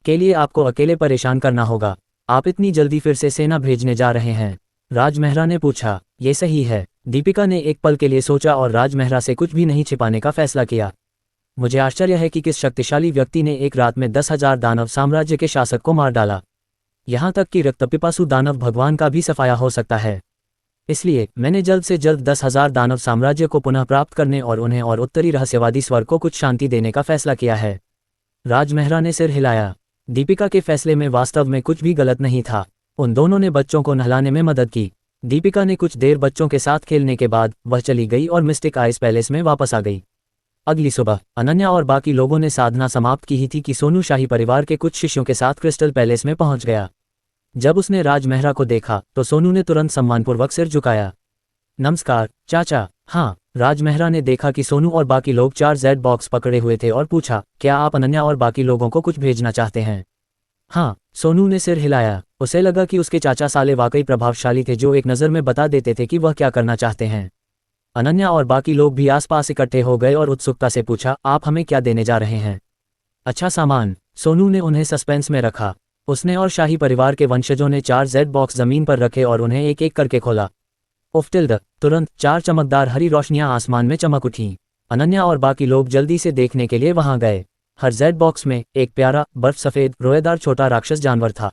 के लिए आपको अकेले परेशान करना होगा। आप इतनी जल्दी फिर से सेना भेजने जा रहे हैं? राज मेहरा ने पूछा। ये सही है। दीपिका ने एक पल के लिए सोचा और राज मेहरा से कुछ भी नहीं छिपाने का फैसला किया। मुझे आश्चर्य है कि किस शक्तिशाली व्यक्ति ने एक रात में 10,000 दानव साम्राज्य के शासक को मार डाला। यहाँ तक कि रक्तपिपासु दानव भगवान का भी सफाया हो सकता है। इसलिए मैंने जल्द से जल्द 10,000 दानव साम्राज्य को पुनः प्राप्त करने और उन्हें और उत्तरी रहस्यवादी स्वर्ग को कुछ शांति देने का फैसला किया है। राज मेहरा ने सिर हिलाया। दीपिका के फैसले में वास्तव में कुछ भी गलत नहीं था। उन दोनों ने बच्चों को नहलाने में मदद की। दीपिका ने कुछ देर बच्चों के साथ खेलने के बाद वह चली गई और मिस्टिक आइस पैलेस में वापस आ गई। अगली सुबह अनन्या और बाकी लोगों ने साधना समाप्त की ही थी कि सोनू शाही परिवार के कुछ शिष्यों के साथ क्रिस्टल पैलेस में पहुंच गया। जब उसने राज मेहरा को देखा तो सोनू ने तुरंत सम्मानपूर्वक सिर झुकाया। नमस्कार चाचा। हाँ, राज मेहरा ने देखा कि सोनू और बाकी लोग 4 जेड बॉक्स पकड़े हुए थे और पूछा, क्या आप अनन्या और बाकी लोगों को कुछ भेजना चाहते हैं? हाँ, सोनू ने सिर हिलाया। उसे लगा कि उसके चाचा साले वाकई प्रभावशाली थे जो एक नज़र में बता देते थे कि वह क्या करना चाहते हैं। अनन्या और बाकी लोग भी आसपास इकट्ठे हो गए और उत्सुकता से पूछा, आप हमें क्या देने जा रहे हैं? अच्छा सामान। सोनू ने उन्हें सस्पेंस में रखा। उसने और शाही परिवार के वंशजों ने 4 जेड बॉक्स जमीन पर रखे और उन्हें एक एक करके खोला। उफ्तिल्द, तुरंत 4 चमकदार हरी रोशनियां आसमान में चमक उठीं। अनन्या और बाकी लोग जल्दी से देखने के लिए वहां गए। हर जेड बॉक्स में एक प्यारा बर्फ सफ़ेद रोएदार छोटा राक्षस जानवर था।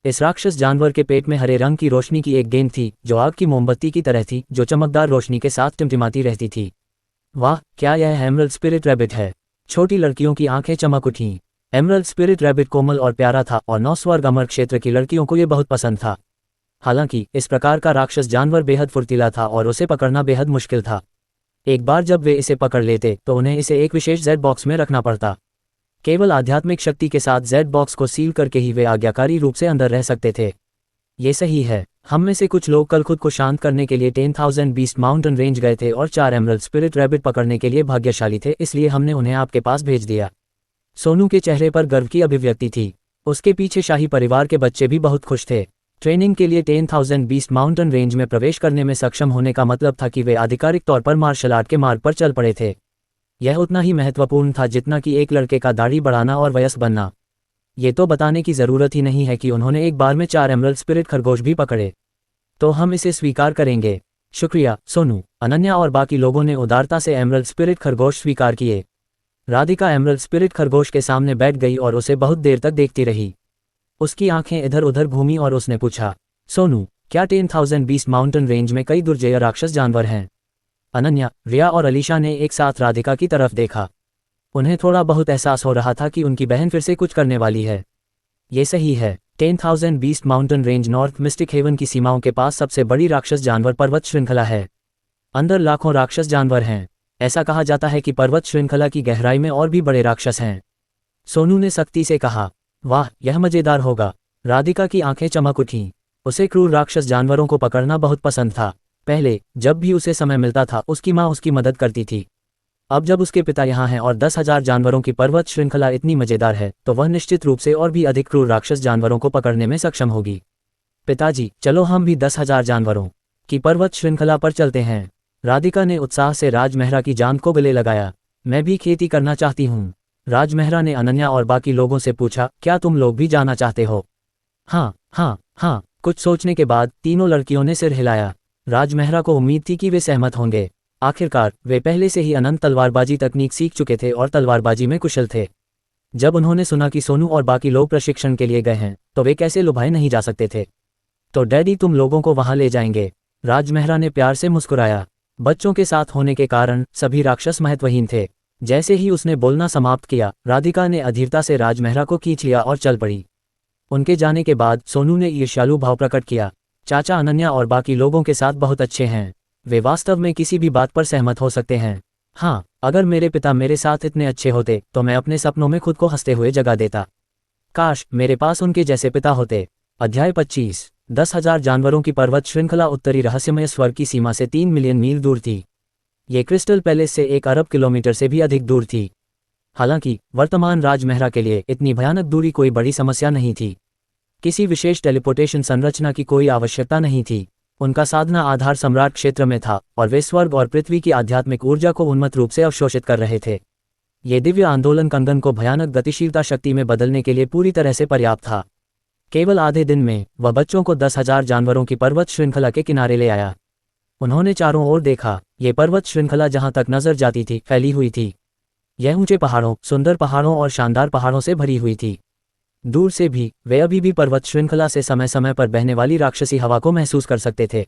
इस राक्षस जानवर के पेट में हरे रंग की रोशनी की एक गेंद थी जो आग की मोमबत्ती की तरह थी, जो चमकदार रोशनी के साथ टिमटिमाती रहती थी। वाह, क्या यह एमरल्ड स्पिरिट रैबिट है? छोटी लड़कियों की आंखें चमक उठीं। एमरल्ड स्पिरिट रैबिट कोमल और प्यारा था और 9 स्वर्ग अमर क्षेत्र की लड़कियों को यह बहुत पसंद था। हालांकि इस प्रकार का राक्षस जानवर बेहद फुर्तीला था और उसे पकड़ना बेहद मुश्किल था। एक बार जब वे इसे पकड़ लेते तो उन्हें इसे एक विशेष जेड बॉक्स में रखना पड़ता। केवल आध्यात्मिक शक्ति के साथ जेड बॉक्स को सील करके ही वे आज्ञाकारी रूप से अंदर रह सकते थे। ये सही है। हम में से कुछ लोग कल खुद को शांत करने के लिए 10,000 बीस्ट माउंटेन रेंज गए थे और 4 एमरल्ड स्पिरिट रैबिट पकड़ने के लिए भाग्यशाली थे, इसलिए हमने उन्हें आपके पास भेज दिया। सोनू के चेहरे पर गर्व की अभिव्यक्ति थी। उसके पीछे शाही परिवार के बच्चे भी बहुत खुश थे। ट्रेनिंग के लिए 10,000 बीस्ट माउंटेन रेंज में प्रवेश करने में सक्षम होने का मतलब था कि वे आधिकारिक तौर पर मार्शल आर्ट के मार्ग पर चल पड़े थे। यह उतना ही महत्वपूर्ण था जितना कि एक लड़के का दाढ़ी बढ़ाना और वयस्क बनना। ये तो बताने की ज़रूरत ही नहीं है कि उन्होंने एक बार में 4 एमरल्ड स्पिरिट खरगोश भी पकड़े। तो हम इसे स्वीकार करेंगे। शुक्रिया सोनू। अनन्या और बाकी लोगों ने उदारता से एमरल्ड स्पिरिट खरगोश स्वीकार किए। राधिका एमरल्ड स्पिरिट खरगोश के सामने बैठ गई और उसे बहुत देर तक देखती रही। उसकी आंखें इधर उधर घूमी और उसने पूछा, सोनू, क्या 10,000 बीस्ट माउंटेन रेंज में कई दुर्जय राक्षस जानवर हैं? अनन्या, रिया और अलीशा ने एक साथ राधिका की तरफ देखा। उन्हें थोड़ा बहुत एहसास हो रहा था कि उनकी बहन फिर से कुछ करने वाली है। ये सही है। 10,000 Beast Mountain Range North Mystic Heaven की सीमाओं के पास सबसे बड़ी राक्षस जानवर पर्वत श्रृंखला है। अंदर लाखों राक्षस जानवर हैं। ऐसा कहा जाता है कि पर्वत श्रृंखला की गहराई में और भी बड़े राक्षस हैं। सोनू ने सख्ती से कहा। वाह, यह मजेदार होगा। राधिका की आंखें चमक उठीं। उसे क्रूर राक्षस जानवरों को पकड़ना बहुत पसंद था। पहले जब भी उसे समय मिलता था उसकी माँ उसकी मदद करती थी। अब जब उसके पिता यहाँ हैं और 10,000 जानवरों की पर्वत श्रृंखला इतनी मजेदार है तो वह निश्चित रूप से और भी अधिक क्रूर राक्षस जानवरों को पकड़ने में सक्षम होगी। पिताजी, चलो हम भी 10,000 जानवरों की पर्वत श्रृंखला पर चलते हैं। राधिका ने उत्साह से राज मेहरा की जान को गले लगाया। मैं भी खेती करना चाहती हूँ। राज मेहरा ने अनन्या और बाकी लोगों से पूछा, क्या तुम लोग भी जाना चाहते हो? हाँ हाँ हाँ। कुछ सोचने के बाद तीनों लड़कियों ने सिर हिलाया। राज मेहरा को उम्मीद थी कि वे सहमत होंगे। आखिरकार वे पहले से ही अनंत तलवारबाजी तकनीक सीख चुके थे और तलवारबाजी में कुशल थे। जब उन्होंने सुना कि सोनू और बाकी लोग प्रशिक्षण के लिए गए हैं तो वे कैसे लुभाए नहीं जा सकते थे। तो डैडी तुम लोगों को वहां ले जाएंगे, राजमेहरा ने प्यार से मुस्कुराया। बच्चों के साथ होने के कारण सभी राक्षस महत्वहीन थे। जैसे ही उसने बोलना समाप्त किया, राधिका ने अधीरता से राजमेहरा को खींच लिया और चल पड़ी। उनके जाने के बाद सोनू ने ईर्ष्यालु भाव प्रकट किया। चाचा अनन्या और बाकी लोगों के साथ बहुत अच्छे हैं, वे वास्तव में किसी भी बात पर सहमत हो सकते हैं। हाँ, अगर मेरे पिता मेरे साथ इतने अच्छे होते तो मैं अपने सपनों में खुद को हंसते हुए जगा देता। काश मेरे पास उनके जैसे पिता होते। अध्याय 25। 10,000 जानवरों की पर्वत श्रृंखला उत्तरी रहस्यमय स्वर्ग की सीमा से 3 मिलियन मील दूर थी। ये क्रिस्टल पैलेस से 1 अरब किलोमीटर से भी अधिक दूर थी। हालांकि वर्तमान राजमेहरा के लिए इतनी भयानक दूरी कोई बड़ी समस्या नहीं थी। किसी विशेष टेलीपोर्टेशन संरचना की कोई आवश्यकता नहीं थी। उनका साधना आधार सम्राट क्षेत्र में था और वे स्वर्ग और पृथ्वी की आध्यात्मिक ऊर्जा को उन्मत्त रूप से अवशोषित कर रहे थे। ये दिव्य आंदोलन कंगन को भयानक गतिशीलता शक्ति में बदलने के लिए पूरी तरह से पर्याप्त था। केवल आधे दिन में वह बच्चों को 10,000 जानवरों की पर्वत श्रृंखला के किनारे ले आया। उन्होंने चारों ओर देखा। ये पर्वत श्रृंखला जहां तक नजर जाती थी फैली हुई थी। यह ऊंचे पहाड़ों, सुंदर पहाड़ों और शानदार पहाड़ों से भरी हुई थी। दूर से भी वे अभी भी पर्वत श्रृंखला से समय समय पर बहने वाली राक्षसी हवा को महसूस कर सकते थे।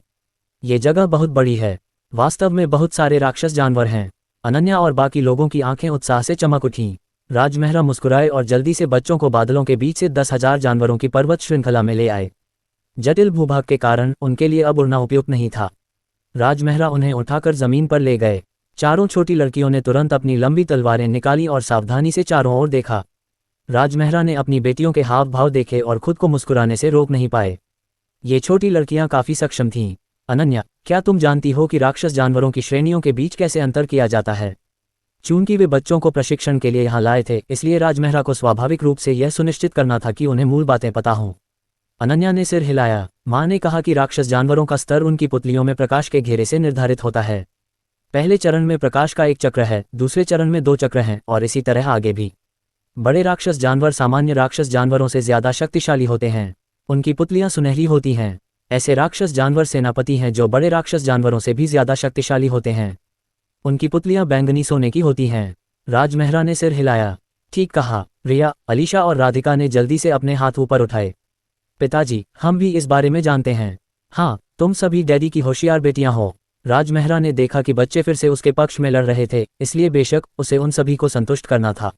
ये जगह बहुत बड़ी है। वास्तव में बहुत सारे राक्षस जानवर हैं। अनन्या और बाकी लोगों की आंखें उत्साह से चमक उठीं। राजमेहरा मुस्कुराए और जल्दी से बच्चों को बादलों के बीच से 10,000 जानवरों की पर्वत श्रृंखला में ले आए। जटिल भूभाग के कारण उनके लिए अब उड़ना उपयुक्त नहीं था। राजमेहरा उन्हें उठाकर जमीन पर ले गए। चारों छोटी लड़कियों ने तुरंत अपनी लंबी तलवारें निकाली और सावधानी से चारों ओर देखा। राजमेहरा ने अपनी बेटियों के हाव भाव देखे और खुद को मुस्कुराने से रोक नहीं पाए। ये छोटी लड़कियां काफी सक्षम थीं। अनन्या, क्या तुम जानती हो कि राक्षस जानवरों की श्रेणियों के बीच कैसे अंतर किया जाता है? चूंकि वे बच्चों को प्रशिक्षण के लिए यहाँ लाए थे, इसलिए राजमेहरा को स्वाभाविक रूप से यह सुनिश्चित करना था कि उन्हें मूल बातें पता हों। अनन्या ने सिर हिलाया। माँ ने कहा कि राक्षस जानवरों का स्तर उनकी पुतलियों में प्रकाश के घेरे से निर्धारित होता है। पहले चरण में प्रकाश का 1 चक्र है, दूसरे चरण में 2 चक्र हैं और इसी तरह आगे भी। बड़े राक्षस जानवर सामान्य राक्षस जानवरों से ज्यादा शक्तिशाली होते हैं। उनकी पुतलियां सुनहरी होती हैं। ऐसे राक्षस जानवर सेनापति हैं जो बड़े राक्षस जानवरों से भी ज्यादा शक्तिशाली होते हैं। उनकी पुतलियां बैंगनी सोने की होती हैं। राजमेहरा ने सिर हिलाया। ठीक कहा। रिया, अलीशा और राधिका ने जल्दी से अपने हाथ ऊपर उठाए। पिताजी, हम भी इस बारे में जानते हैं। हाँ, तुम सभी डैडी की होशियार बेटियां हो। राजमेहरा ने देखा कि बच्चे फिर से उसके पक्ष में लड़ रहे थे, इसलिए बेशक उसे उन सभी को संतुष्ट करना था।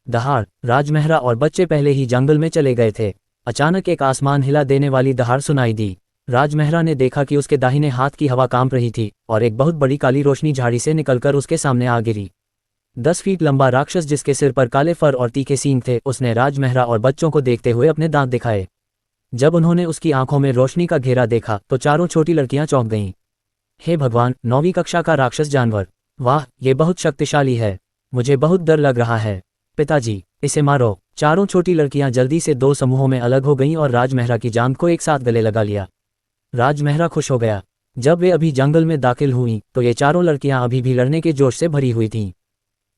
दहाड़। राजमेहरा और बच्चे पहले ही जंगल में चले गए थे। अचानक एक आसमान हिला देने वाली दहाड़ सुनाई दी। राजमेहरा ने देखा कि उसके दाहिने हाथ की हवा कांप रही थी और एक बहुत बड़ी काली रोशनी झाड़ी से निकलकर उसके सामने आ गिरी। 10 फीट लंबा राक्षस जिसके सिर पर काले फर और तीखे सींग थे, उसने राजमेहरा और बच्चों को देखते हुए अपने दांत दिखाए। जब उन्होंने उसकी आंखों में रोशनी का घेरा देखा तो चारों छोटी लड़कियां चौंक गईं। हे भगवान, 9वीं कक्षा का राक्षस जानवर! वाह, ये बहुत शक्तिशाली है। मुझे बहुत डर लग रहा है। पिताजी, इसे मारो। चारों छोटी लड़कियां जल्दी से 2 समूहों में अलग हो गईं और राजमेहरा की जान को एक साथ गले लगा लिया। राजमेहरा खुश हो गया। जब वे अभी जंगल में दाखिल हुईं तो ये चारों लड़कियां अभी भी लड़ने के जोश से भरी हुई थीं।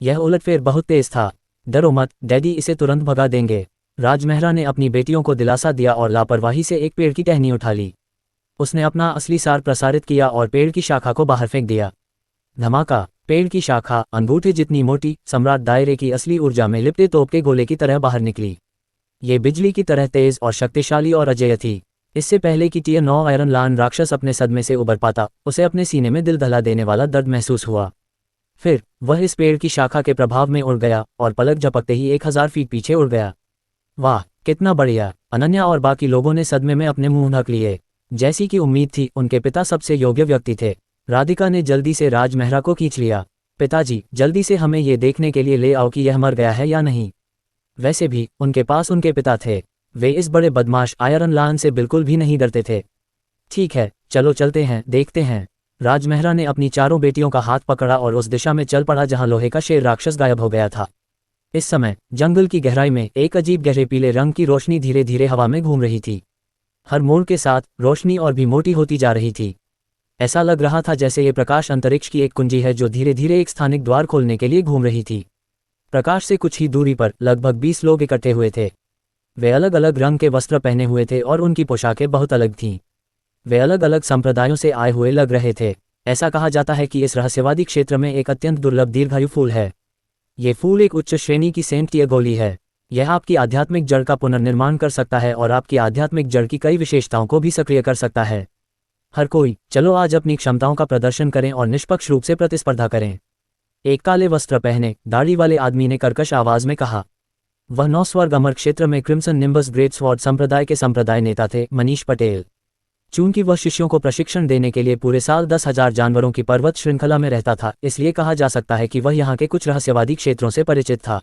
यह उलटफेर बहुत तेज था। डरो मत, डैडी इसे तुरंत भगा देंगे। राजमेहरा ने अपनी बेटियों को दिलासा दिया और लापरवाही से एक पेड़ की टहनी उठा ली। उसने अपना असली सार प्रसारित किया और पेड़ की शाखा को बाहर फेंक दिया। धमाका। पेड़ की शाखा अंगूठे जितनी मोटी, सम्राट दायरे की असली ऊर्जा में लिपटे तोप के गोले की तरह बाहर निकली। ये बिजली की तरह तेज और शक्तिशाली और अजेय थी। इससे पहले कि टियर 9 आयरन लान राक्षस अपने सदमे से उबर पाता, उसे अपने सीने में दिल दहला देने वाला दर्द महसूस हुआ। फिर वह इस पेड़ की शाखा के प्रभाव में उड़ गया और पलक झपकते ही 1000 फीट पीछे उड़ गया। वाह, कितना बढ़िया! अनन्या और बाकी लोगों ने सदमे में अपने मुंह ढक लिए। जैसी कि उम्मीद थी, उनके पिता सबसे योग्य व्यक्ति थे। राधिका ने जल्दी से राजमेहरा को खींच लिया। पिताजी, जल्दी से हमें ये देखने के लिए ले आओ कि यह मर गया है या नहीं। वैसे भी उनके पास उनके पिता थे। वे इस बड़े बदमाश आयरन लान से बिल्कुल भी नहीं डरते थे। ठीक है, चलो चलते हैं, देखते हैं। राजमेहरा ने अपनी चारों बेटियों का हाथ पकड़ा और उस दिशा में चल पड़ा जहां लोहे का शेर राक्षस गायब हो गया था। इस समय जंगल की गहराई में एक अजीब गहरे पीले रंग की रोशनी धीरे धीरे हवा में घूम रही थी। हर मोड़ के साथ रोशनी और भी मोटी होती जा रही थी। ऐसा लग रहा था जैसे ये प्रकाश अंतरिक्ष की एक कुंजी है जो धीरे धीरे एक स्थानिक द्वार खोलने के लिए घूम रही थी। प्रकाश से कुछ ही दूरी पर लगभग 20 लोग इकट्ठे हुए थे। वे अलग अलग रंग के वस्त्र पहने हुए थे और उनकी पोशाकें बहुत अलग थीं। वे अलग अलग संप्रदायों से आए हुए लग रहे थे। ऐसा कहा जाता है कि इस रहस्यवादी क्षेत्र में एक अत्यंत दुर्लभ दीर्घायु फूल है। ये फूल एक उच्च श्रेणी की सेंट टियर गोली है। यह आपकी आध्यात्मिक जड़ का पुनर्निर्माण कर सकता है और आपकी आध्यात्मिक जड़ की कई विशेषताओं को भी सक्रिय कर सकता है। हर कोई, चलो आज अपनी क्षमताओं का प्रदर्शन करें और निष्पक्ष रूप से प्रतिस्पर्धा करें। एक काले वस्त्र पहने, दाढ़ी वाले आदमी ने कर्कश आवाज में कहा। वह नौस्वर्ग अमर क्षेत्र में क्रिम्सन निम्बस ग्रेट स्वॉर्ड संप्रदाय के संप्रदाय नेता थे, मनीष पटेल। चूंकि वह शिष्यों को प्रशिक्षण देने के लिए पूरे साल 10,000 जानवरों की पर्वत श्रृंखला में रहता था, इसलिए कहा जा सकता है कि वह यहाँ के कुछ रहस्यवादी क्षेत्रों से परिचित था।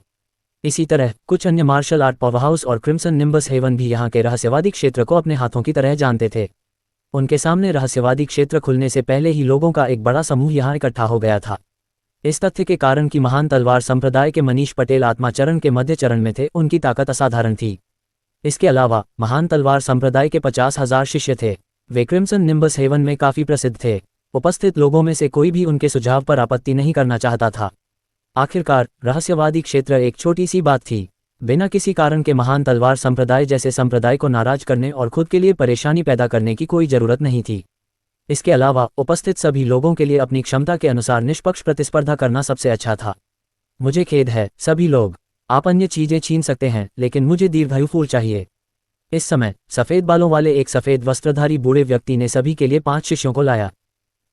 इसी तरह कुछ अन्य मार्शल आर्ट पावरहाउस और क्रिम्सन निम्बस हेवन भी यहाँ के रहस्यवादी क्षेत्र को अपने हाथों की तरह जानते थे। उनके सामने रहस्यवादी क्षेत्र खुलने से पहले ही लोगों का एक बड़ा समूह यहाँ इकट्ठा हो गया था। इस तथ्य के कारण कि महान तलवार संप्रदाय के मनीष पटेल आत्मा चरण के मध्य चरण में थे, उनकी ताकत असाधारण थी। इसके अलावा महान तलवार संप्रदाय के 50,000 शिष्य थे। वे क्रिम्सन निम्बस हेवन में काफी प्रसिद्ध थे। उपस्थित लोगों में से कोई भी उनके सुझाव पर आपत्ति नहीं करना चाहता था। आखिरकार रहस्यवादी क्षेत्र एक छोटी सी बात थी। बिना किसी कारण के महान तलवार संप्रदाय जैसे संप्रदाय को नाराज करने और खुद के लिए परेशानी पैदा करने की कोई जरूरत नहीं थी। इसके अलावा उपस्थित सभी लोगों के लिए अपनी क्षमता के अनुसार निष्पक्ष प्रतिस्पर्धा करना सबसे अच्छा था। मुझे खेद है सभी लोग, आप अन्य चीजें छीन सकते हैं, लेकिन मुझे दीर्घायु फूल चाहिए। इस समय सफेद बालों वाले एक सफेद वस्त्रधारी बूढ़े व्यक्ति ने सभी के लिए 5 शिष्यों को लाया।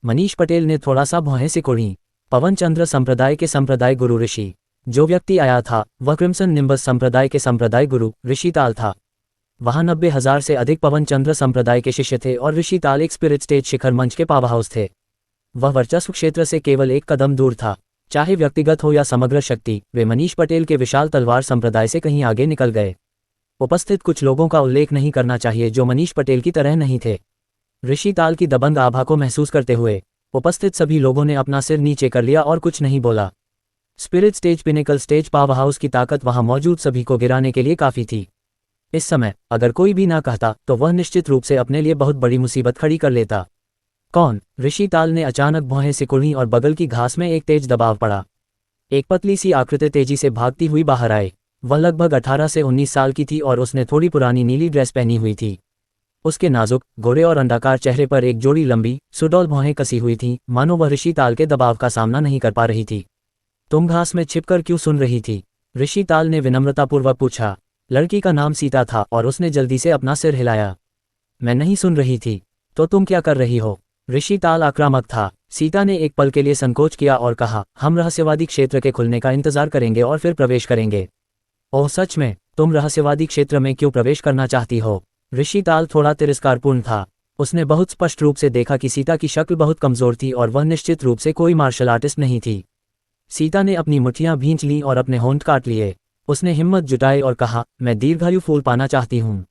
मनीष पटेल ने थोड़ा सा भौहें सिकोड़ी। पवन चंद्र संप्रदाय के संप्रदाय गुरु ऋषि। जो व्यक्ति आया था वह क्रिम्सन निम्बस संप्रदाय के संप्रदाय गुरु ऋषि ताल था। वहां 90,000 से अधिक पवन चंद्र संप्रदाय के शिष्य थे और ऋषि ताल एक स्पिरिट स्टेज शिखर मंच के पावरहाउस थे। वह वर्चस्व क्षेत्र से केवल एक कदम दूर था। चाहे व्यक्तिगत हो या समग्र शक्ति, वे मनीष पटेल के विशाल तलवार संप्रदाय से कहीं आगे निकल गए। उपस्थित कुछ लोगों का उल्लेख नहीं करना चाहिए जो मनीष पटेल की तरह नहीं थे। ऋषि ताल की दबंग आभा को महसूस करते हुए उपस्थित सभी लोगों ने अपना सिर नीचे कर लिया और कुछ नहीं बोला। Spirit stage pinnacle stage powerhouse की ताकत वहां मौजूद सभी को गिराने के लिए काफी थी। इस समय अगर कोई भी ना कहता तो वह निश्चित रूप से अपने लिए बहुत बड़ी मुसीबत खड़ी कर लेता। कौन? ऋषि ताल ने अचानक भौहें सिकुड़ी और बगल की घास में एक तेज दबाव पड़ा। एक पतली सी आकृति तेजी से भागती हुई बाहर आए। वह लगभग 18 से 19 साल की थी और उसने थोड़ी पुरानी नीली ड्रेस पहनी हुई थी। उसके नाजुक, गोरे और अंडाकार चेहरे पर एक जोड़ी लंबी, सुडौल भौहें कसी हुई थीं, मानो वह ऋषि ताल के दबाव का सामना नहीं कर पा रही थी। तुम घास में छिपकर क्यों सुन रही थी? ऋषि ताल ने विनम्रतापूर्वक पूछा। लड़की का नाम सीता था और उसने जल्दी से अपना सिर हिलाया। मैं नहीं सुन रही थी। तो तुम क्या कर रही हो? ऋषि ताल आक्रामक था। सीता ने एक पल के लिए संकोच किया और कहा, हम रहस्यवादी क्षेत्र के खुलने का इंतजार करेंगे और फिर प्रवेश करेंगे। ओह सच में? तुम रहस्यवादी क्षेत्र में क्यों प्रवेश करना चाहती हो? ऋषि ताल थोड़ा तिरस्कारपूर्ण था। उसने बहुत स्पष्ट रूप से देखा कि सीता की शक्ल बहुत कमजोर थी और वह निश्चित रूप से कोई मार्शल आर्टिस्ट नहीं थी। सीता ने अपनी मुट्ठियां भींच लीं और अपने होंठ काट लिए। उसने हिम्मत जुटाई और कहा, मैं दीर्घायु फूल पाना चाहती हूँ।